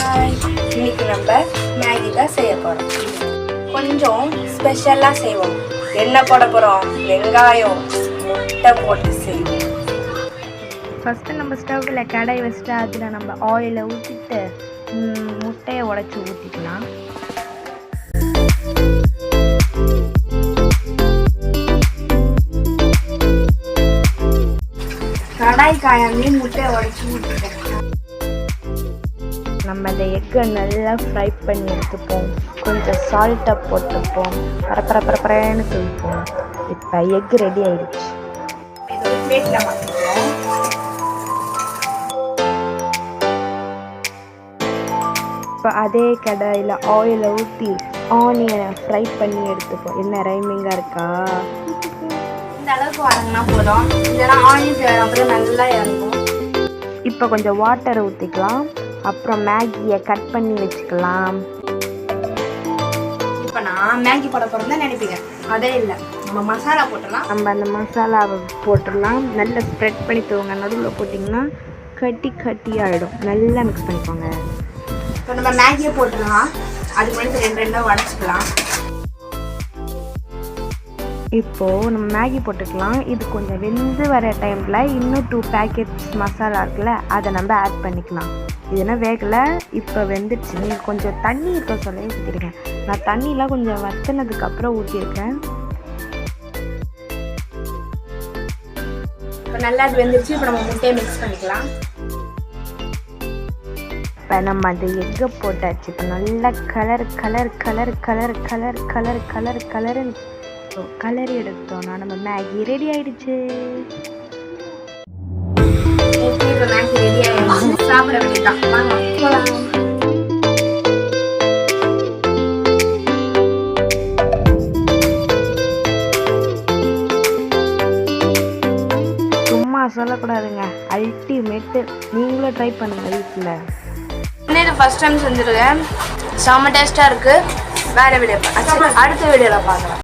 Hi, இன்னைக்கு நம்ம Maggi தான் செய்ய போகிறோம். கொஞ்சம் ஸ்பெஷலாக செய்வோம். என்ன போட போகிறோம்? வெங்காயம், முட்டை போட்டு செய்வோம். ஃபஸ்ட்டு நம்ம ஸ்டவ்வில் கடாய் வச்சுட்டு அதில் நம்ம ஆயிலை ஊற்றிட்டு முட்டையை உடச்சி ஊற்றிக்கலாம். கடாய் காயாமே முட்டையை உடச்சி ஊற்றிட்டேன். நம்ம இந்த எக்கை நல்லா ஃப்ரை பண்ணி எடுத்துப்போம். கொஞ்சம் சால்ட்டை போட்டுப்போம். பரப்பரப்பரப்பரன்னு சொல்லிப்போம். இப்போ எக் ரெடி ஆயிடுச்சு. இது ஒரு பிளேட்டில் மாற்றிக்கிறோம். இப்போ அதே கடாயில் ஆயிலை ஊற்றி ஆனியனை ஃப்ரை பண்ணி எடுத்துப்போம். என்ன ரைமிங்காக இருக்கா? இந்த அளவுக்கு வதங்கினா போதும். இல்லைன்னா ஆனியன் அப்புறம் நல்லா இறங்கும். இப்போ கொஞ்சம் வாட்டரை ஊற்றிக்கலாம். அப்புறம் மேகியை கட் பண்ணி வச்சுக்கலாம். இப்போ நான் மேகி போட போகிறோம் தான் நினைப்பீங்க. அதே இல்லை, நம்ம மசாலா போட்டுடலாம். நம்ம அந்த மசாலாவை போட்டுடலாம். நல்லா ஸ்ப்ரெட் பண்ணி தூங்க. நடுவில் போட்டிங்கன்னா கட்டி ஆகிடும். நல்லா மிக்ஸ் பண்ணிக்கோங்க. இப்போ நம்ம மேகியை போட்டுடலாம். அதுக்கு முன்னாடி ரெண்டாக உடச்சிக்கலாம். இப்போது நம்ம மேகி போட்டுக்கலாம். இது கொஞ்சம் வெந்து வர டைமில் இன்னும் 2 பேக்கெட்ஸ் மசாலா இருக்குல்ல, அதை நம்ம ஆட் பண்ணிக்கலாம். இதுனா வேகலை, இப்போ வெந்துடுச்சு. நீங்கள் கொஞ்சம் தண்ணி இருக்க சொல்லி ஊற்றிருக்கேன். நான் தண்ணியெலாம் கொஞ்சம் வற்றினதுக்கப்புறம் ஊற்றிருக்கேன். இப்போ நல்லா அது வெந்துருச்சு. இப்போ நம்ம முட்டையை மிக்ஸ் பண்ணிக்கலாம். இப்போ நம்ம அந்த எக்கை போட்டாச்சு. இப்போ நல்லா கலர் எடுத்தோம்னா நம்ம மேகி ரெடி ஆயிடுச்சு. இப்போ மேகி ரெடி ஆயிடுச்சு. சாப்பிட வேண்டியதான். வாங்க போகலாம். சும்மா சொல்லக்கூடாதுங்க, அல்டிமேட்டு. நீங்களும் ட்ரை பண்ணுங்க வீட்டில். இது ஃபர்ஸ்ட் டைம் செஞ்சுருக்கேன். செம்ம டேஸ்ட்டாக இருக்குது. வேறு வீடியோ அடுத்த வீடியோவில் பார்க்கலாம்.